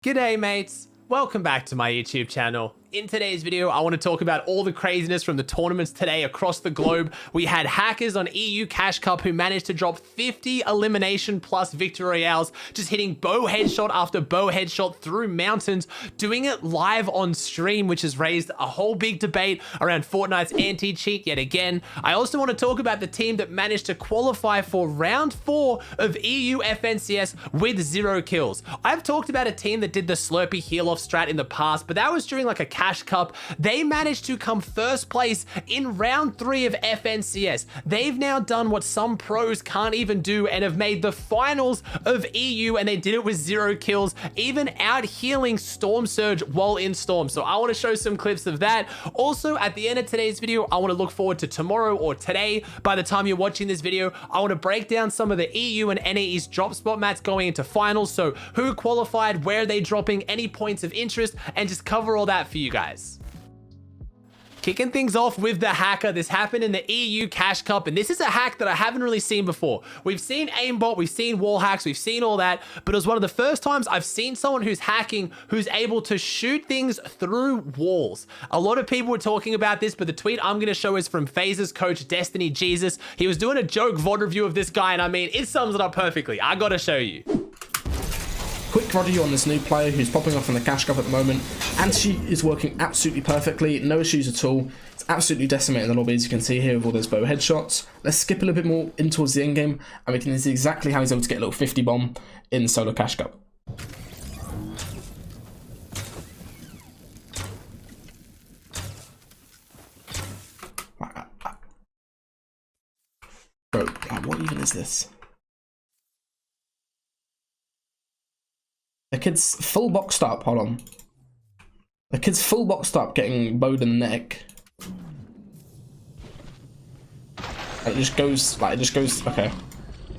G'day mates, welcome back to my YouTube channel. In today's video, I want to talk about all the craziness from the tournaments today across the globe. We had hackers on EU Cash Cup who managed to drop 50 elimination plus victory royales, just hitting bow headshot after bow headshot through mountains, doing it live on stream, which has raised a whole big debate around Fortnite's anti-cheat yet again. I also want to talk about the team that managed to qualify for round 4 of EU FNCS with 0 kills. I've talked about a team that did the Slurpy heal-off strat in the past, but that was during like a Cash Cup. They managed to come first place in round 3 of FNCS. They've now done what some pros can't even do and have made the finals of EU, and they did it with 0 kills, even out healing Storm Surge while in Storm. So I want to show some clips of that. Also, at the end of today's video, I want to look forward to tomorrow or today. By the time you're watching this video, I want to break down some of the EU and NAE's drop spot mats going into finals. So who qualified, where are they dropping, any points of interest, and just cover all that for you guys. Kicking things off with the hacker. This happened in the EU Cash Cup, and this is a hack that I haven't really seen before. We've seen aimbot, we've seen wall hacks, we've seen all that, but it was one of the first times I've seen someone who's hacking who's able to shoot things through walls. A lot of people were talking about this, but the tweet I'm going to show is from FaZe's coach, Destiny Jesus. He was doing a joke VOD review of this guy, and I mean, it sums it up perfectly. I gotta show you. Quick review on this new player who's popping off in the Cash Cup at the moment. Anti is working absolutely perfectly, no issues at all. It's absolutely decimating the lobby, as you can see here with all those bow headshots. Let's skip a little bit more in towards the end game, and we can see exactly how he's able to get a little 50 bomb in solo Cash Cup. Bro, what even is this? The kid's full boxed up, hold on. The kid's full boxed up getting bowed in the neck. It just goes, okay.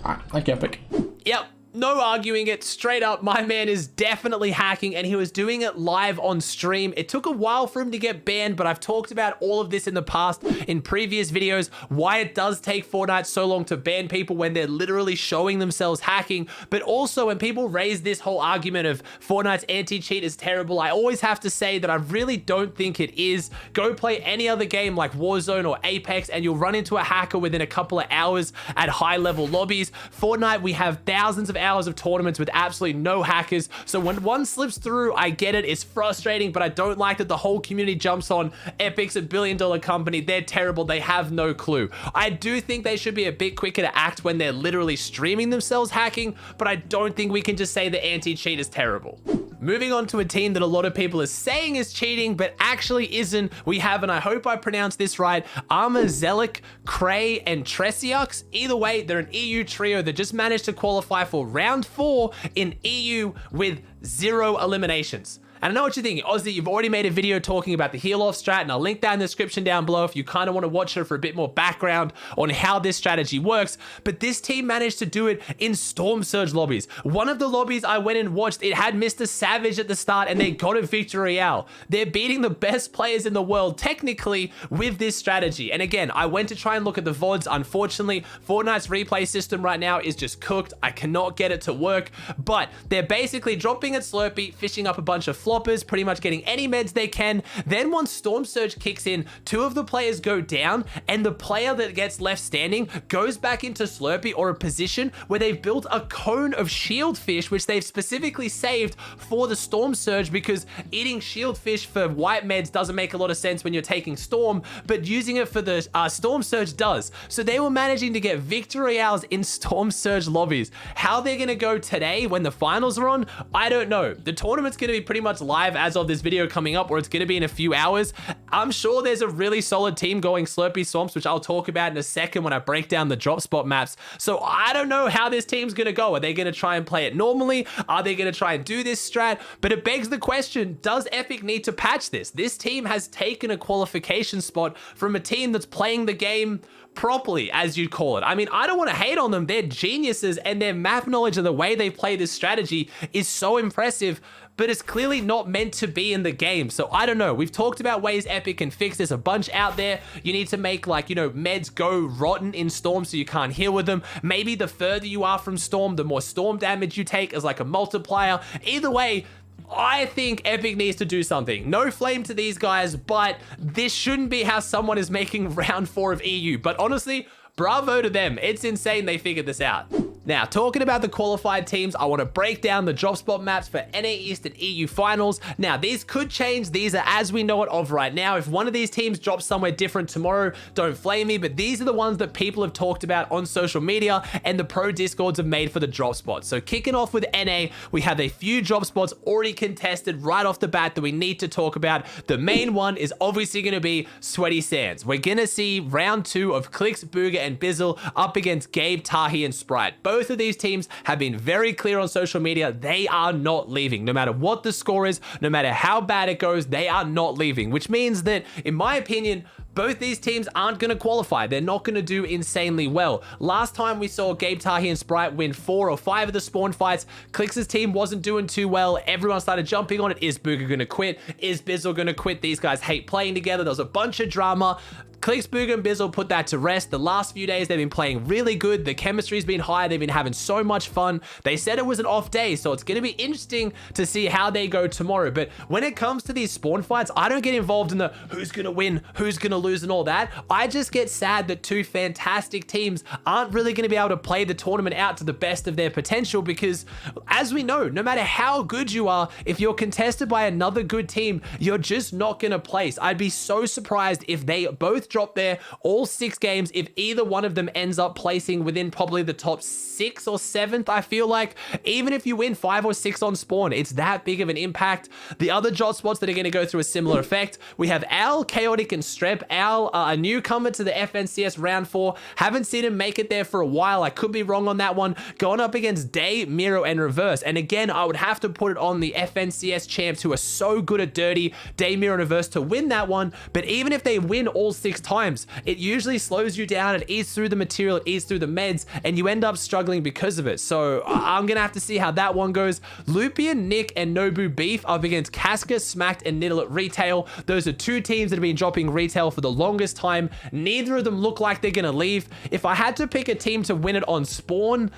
Alright, thank you, Epic. Yep. No arguing it, straight up, my man is definitely hacking, and he was doing it live on stream. It took a while for him to get banned, but I've talked about all of this in the past in previous videos, why it does take Fortnite so long to ban people when they're literally showing themselves hacking. But also when people raise this whole argument of Fortnite's anti-cheat is terrible, I always have to say that I really don't think it is. Go play any other game like Warzone or Apex and you'll run into a hacker within a couple of hours at high level lobbies. Fortnite, we have thousands of hours of tournaments with absolutely no hackers, so when one slips through, I get it, it's frustrating, but I don't like that the whole community jumps on Epic's a billion-dollar company, they're terrible, they have no clue. I do think they should be a bit quicker to act when they're literally streaming themselves hacking, but I don't think we can just say the anti-cheat is terrible. Moving on to a team that a lot of people are saying is cheating, but actually isn't. We have, and I hope I pronounced this right, Zelik, Cray, and Tresiux. Either way, they're an EU trio that just managed to qualify for round 4 in EU with 0 eliminations. And I know what you're thinking, Aussie, you've already made a video talking about the heal-off strat, and I'll link that in the description down below if you kind of want to watch it for a bit more background on how this strategy works. But this team managed to do it in Storm Surge lobbies. One of the lobbies I went and watched, it had Mr. Savage at the start, and they got a victory royale. They're beating the best players in the world, technically, with this strategy. And again, I went to try and look at the VODs. Unfortunately, Fortnite's replay system right now is just cooked. I cannot get it to work, but they're basically dropping at Slurpy, fishing up a bunch of floppers, pretty much getting any meds they can. Then once Storm Surge kicks in, 2 of the players go down, and the player that gets left standing goes back into Slurpy or a position where they've built a cone of shieldfish, which they've specifically saved for the Storm Surge, because eating shieldfish for white meds doesn't make a lot of sense when you're taking Storm, but using it for the Storm Surge does. So they were managing to get victory royales in Storm Surge lobbies. How they're going to go today when the finals are on, I don't know. The tournament's going to be pretty much live as of this video coming up, or it's going to be in a few hours. I'm sure there's a really solid team going Slurpy Swamps, which I'll talk about in a second when I break down the drop spot maps. So I don't know how this team's going to go. Are they going to try and play it normally? Are they going to try and do this strat? But it begs the question, does Epic need to patch this? This team has taken a qualification spot from a team that's playing the game properly, as you'd call it. I mean, I don't want to hate on them. They're geniuses, and their map knowledge and the way they play this strategy is so impressive, but it's clearly not meant to be in the game. So I don't know. We've talked about ways Epic can fix this, a bunch out there. You need to make, like, you know, meds go rotten in Storm so you can't heal with them. Maybe the further you are from Storm, the more Storm damage you take as like a multiplier. Either way, I think Epic needs to do something. No flame to these guys, but this shouldn't be how someone is making round 4 of EU. But honestly, bravo to them. It's insane they figured this out. Now, talking about the qualified teams, I want to break down the drop spot maps for NA East and EU finals. Now, these could change. These are as we know it of right now. If one of these teams drops somewhere different tomorrow, don't flame me, but these are the ones that people have talked about on social media and the pro discords have made for the drop spots. So kicking off with NA, we have a few drop spots already contested right off the bat that we need to talk about. The main one is obviously going to be Sweaty Sands. We're going to see round 2 of Clicks, Booger, and Bizzle up against Gabe, Tahi, and Sprite. Both of these teams have been very clear on social media. They are not leaving. No matter what the score is, no matter how bad it goes, they are not leaving, which means that, in my opinion, both these teams aren't going to qualify. They're not going to do insanely well. Last time we saw Gabe, Tahi, and Sprite win 4 or 5 of the spawn fights, Clix' team wasn't doing too well. Everyone started jumping on it. Is Booger going to quit? Is Bizzle going to quit? These guys hate playing together. There was a bunch of drama. Clicks, Booger, and Bizzle put that to rest. The last few days, they've been playing really good. The chemistry's been high. They've been having so much fun. They said it was an off day, so it's going to be interesting to see how they go tomorrow. But when it comes to these spawn fights, I don't get involved in the who's going to win, who's going to lose, and all that. I just get sad that 2 fantastic teams aren't really going to be able to play the tournament out to the best of their potential because, as we know, no matter how good you are, if you're contested by another good team, you're just not going to place. I'd be so surprised if they both drop there all 6 games, if either one of them ends up placing within probably the top 6th or 7th. I feel like even if you win 5 or 6 on spawn, it's that big of an impact. The other drop spots that are going to go through a similar effect, we have Al, Chaotic, and Strep. Al, a newcomer to the FNCS round 4, haven't seen him make it there for a while. I could be wrong on that one. Going up against Day, Miro, and Reverse, and again, I would have to put it on the FNCS champs who are so good at dirty, Day, Miro, and Reverse, to win that one. But even if they win all 6 times, it usually slows you down. It eats through the material, it eats through the meds, and you end up struggling because of it. So I'm gonna have to see how that one goes. Lupian, Nick, and Nobu Beef up against Casca, Smacked, and Niddle at retail. Those are 2 teams that have been dropping retail for the longest time. Neither of them look like they're gonna leave. If I had to pick a team to win it on spawn,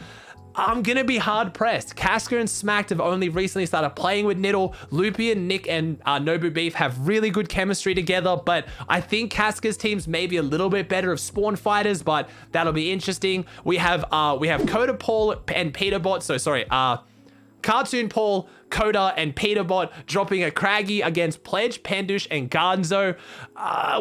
I'm gonna be hard pressed. Casca and Smacked have only recently started playing with Niddle. Lupian, Nick, and Nobu Beef have really good chemistry together, but I think Casca's team's maybe a little bit better of spawn fighters, but that'll be interesting. We have Coda Paul and Peterbot. So sorry, Cartoon Paul, Coda, and Peterbot dropping a Craggy against Pledge, Pendush, and Gardenzo.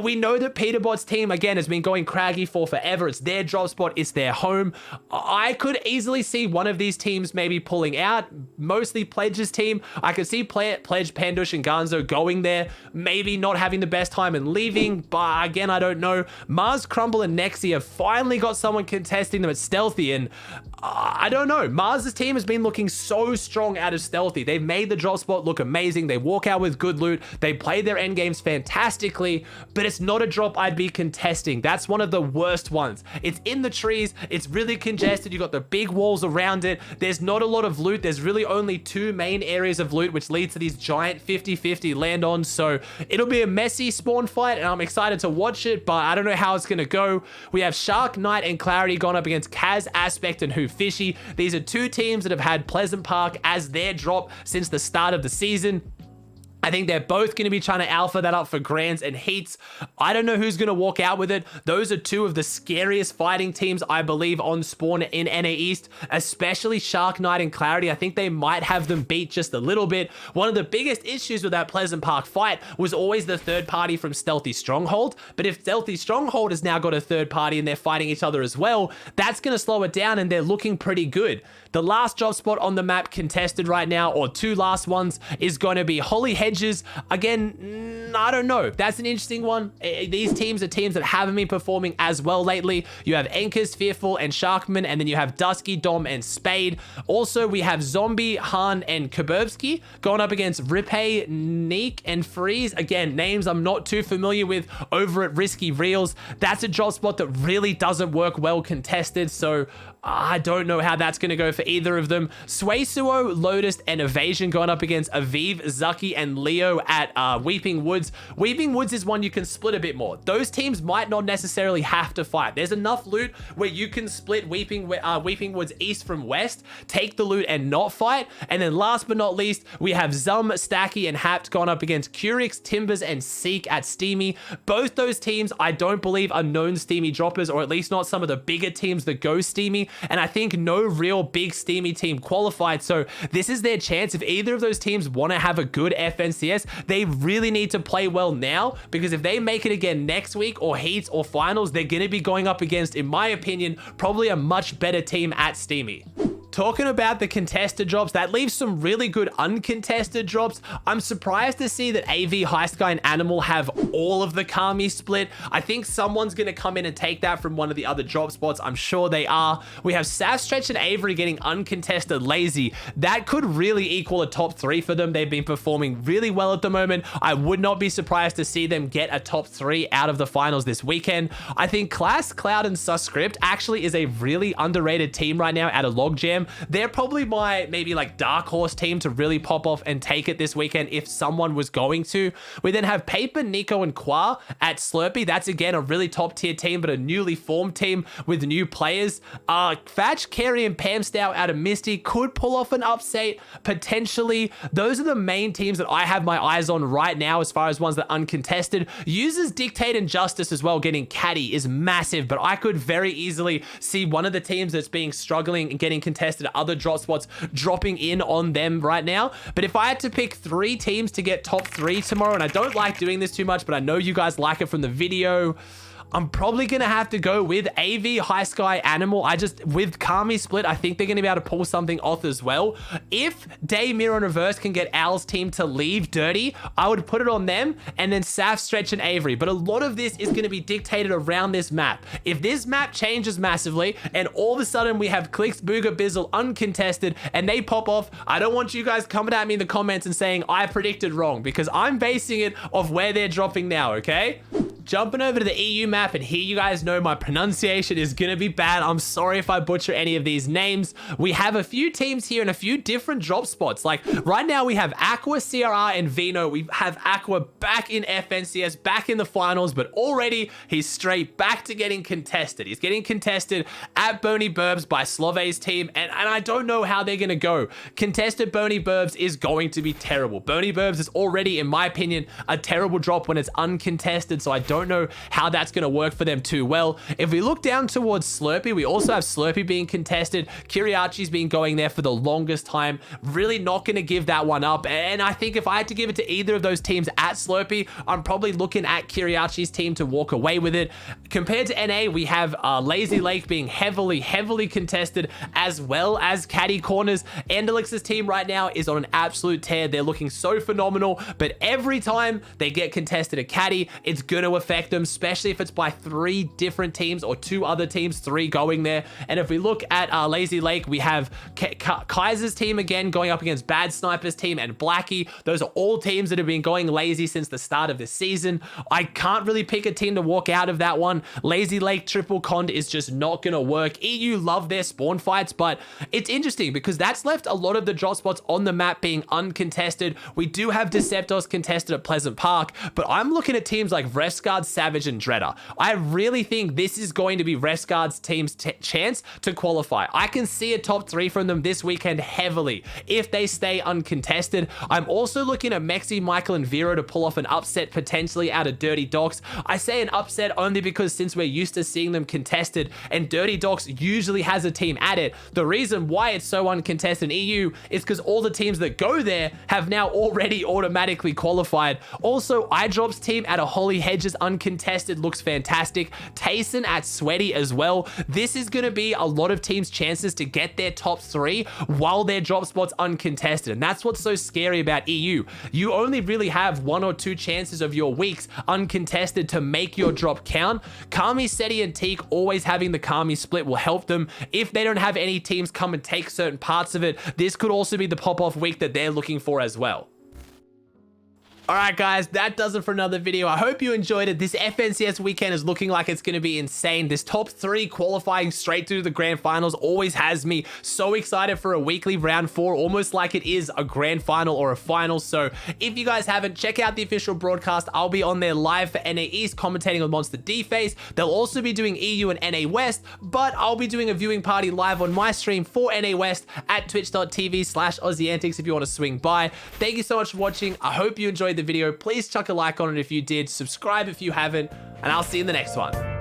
We know that Peterbot's team, again, has been going Craggy for forever. It's their drop spot. It's their home. I could easily see one of these teams maybe pulling out, mostly Pledge's team. I could see Pledge, Pendush, and Gardenzo going there, maybe not having the best time and leaving, but again, I don't know. Mars, Crumble, and Nexi have finally got someone contesting them at Stealthy, and I don't know. Mars's team has been looking so strong out of Stealthy. They've made the drop spot look amazing. They walk out with good loot. They play their end games fantastically, but it's not a drop I'd be contesting. That's one of the worst ones. It's in the trees. It's really congested. You've got the big walls around it. There's not a lot of loot. There's really only 2 main areas of loot, which leads to these giant 50-50 land-ons. So it'll be a messy spawn fight, and I'm excited to watch it, but I don't know how it's going to go. We have Shark, Knight, and Clarity gone up against Kaz, Aspect, and Who Fishy. These are 2 teams that have had Pleasant Park as their drop since the start of the season. I think they're both going to be trying to alpha that up for grands and heats. I don't know who's going to walk out with it. Those are 2 of the scariest fighting teams, I believe, on spawn in NA East, especially Shark Knight and Clarity. I think they might have them beat just a little bit. One of the biggest issues with that Pleasant Park fight was always the third party from Stealthy Stronghold. But if Stealthy Stronghold has now got a third party and they're fighting each other as well, that's going to slow it down, and they're looking pretty good. The last drop spot on the map contested right now, or 2 last ones, is going to be Holly Hedges. Again, I don't know. That's an interesting one. These teams are teams that haven't been performing as well lately. You have Enkers, Fearful, and Sharkman, and then you have Dusky, Dom, and Spade. Also, we have Zombie, Han, and Kaburbski going up against Ripe, Neek, and Freeze. Again, names I'm not too familiar with over at Risky Reels. That's a drop spot that really doesn't work well contested, so I don't know how that's going to go for either of them. Suesuo, Lotus, and Evasion going up against Aviv, Zucky, and Leo at Weeping Woods. Weeping Woods is one you can split a bit more. Those teams might not necessarily have to fight. There's enough loot where you can split Weeping Woods east from west, take the loot and not fight. And then last but not least, we have Zum, Stacky, and Hapt going up against Curix, Timbers, and Seek at Steamy. Both those teams, I don't believe, are known Steamy droppers, or at least not some of the bigger teams that go Steamy. And I think no real big Steamy team qualified. So this is their chance. If either of those teams want to have a good FNCS, they really need to play well now, because if they make it again next week or heats or finals, they're going to be going up against, in my opinion, probably a much better team at Steamy. Talking about the contested drops, that leaves some really good uncontested drops. I'm surprised to see that AV, High Sky, and Animal have all of the Kami split. I think someone's going to come in and take that from one of the other drop spots. I'm sure they are. We have Saf, Stretch, and Avery getting uncontested Lazy. That could really equal a top 3 for them. They've been performing really well at the moment. I would not be surprised to see them get a top 3 out of the finals this weekend. I think Class, Cloud, and Suscript actually is a really underrated team right now at a logjam. They're probably my maybe like dark horse team to really pop off and take it this weekend if someone was going to. We then have Paper, Nico, and Qua at Slurpy. That's again a really top tier team, but a newly formed team with new players. Fatch, Carey, and Pam Stout out of Misty could pull off an upset potentially. Those are the main teams that I have my eyes on right now as far as ones that are uncontested. Users, Dictate, and Justice as well getting Caddy is massive, but I could very easily see one of the teams that's being struggling and getting contested at other drop spots dropping in on them right now. But if I had to pick 3 teams to get top 3 tomorrow, and I don't like doing this too much, but I know you guys like it from the video, I'm probably going to have to go with AV, High Sky, Animal. With Kami split, I think they're going to be able to pull something off as well. If Day, Mirror, and Reverse can get Al's team to leave dirty, I would put it on them, and then Saf, Stretch, and Avery. But a lot of this is going to be dictated around this map. If this map changes massively, and all of a sudden we have Clicks, Booga, Bizzle uncontested, and they pop off, I don't want you guys coming at me in the comments and saying I predicted wrong, because I'm basing it off where they're dropping now, okay? Jumping over to the EU map, and here you guys know my pronunciation is gonna be bad. I'm sorry if I butcher any of these names. We have a few teams here and a few different drop spots. Like right now we have Aqua, CRR, and Vino. We have Aqua back in FNCS, back in the finals, but already he's straight back to getting contested. He's getting contested at Boney Burbs by Slove's team, and I don't know how they're gonna go. Contested Boney Burbs is going to be terrible. Boney Burbs is already, in my opinion, a terrible drop when it's uncontested, so I don't know how that's going to work for them too well. If we look down towards Slurpy, we also have Slurpy being contested. Kiriachi's been going there for the longest time. Really not going to give that one up. And I think if I had to give it to either of those teams at Slurpy, I'm probably looking at Kiriachi's team to walk away with it. Compared to NA, we have Lazy Lake being heavily contested, as well as Caddy Corners. Endelix's team right now is on an absolute tear. They're looking so phenomenal, but every time they get contested at Caddy, it's going to affect them, especially if it's by 3 different teams or 2 other teams, 3 going there. And if we look at Lazy Lake, we have Kaiser's team again going up against Bad Sniper's team and Blackie. Those are all teams that have been going lazy since the start of the season. I can't really pick a team to walk out of that one. Lazy Lake Triple Cond is just not going to work. EU love their spawn fights, but it's interesting because that's left a lot of the drop spots on the map being uncontested. We do have Deceptos contested at Pleasant Park, but I'm looking at teams like Rescard, Savage, and Dredder. I really think this is going to be Rescard's team's chance to qualify. I can see a top 3 from them this weekend heavily if they stay uncontested. I'm also looking at Mexi, Michael, and Vero to pull off an upset potentially out of Dirty Docs. I say an upset only because since we're used to seeing them contested and Dirty Docs usually has a team at it, the reason why it's so uncontested in EU is because all the teams that go there have now already automatically qualified. Also, iDrop's team at a Holly Hedges uncontested looks fantastic. Tayson at Sweaty as well. This is going to be a lot of teams' chances to get their top 3 while their drop spot's uncontested. And that's what's so scary about EU. You only really have 1 or 2 chances of your weeks uncontested to make your drop count. Kami, Seti, and Teak always having the Kami split will help them. If they don't have any teams come and take certain parts of it, this could also be the pop-off week that they're looking for as well. All right, guys, that does it for another video. I hope you enjoyed it. This FNCS weekend is looking like it's going to be insane. This top 3 qualifying straight through the grand finals always has me so excited for a weekly round 4, almost like it is a grand final or a final. So if you guys haven't, check out the official broadcast. I'll be on there live for NA East commentating on Monster D-Face. They'll also be doing EU and NA West, but I'll be doing a viewing party live on my stream for NA West at twitch.tv/Aussie Antics if you want to swing by. Thank you so much for watching. I hope you enjoyed the video. Please chuck a like on it if you did, subscribe if you haven't, and I'll see you in the next one.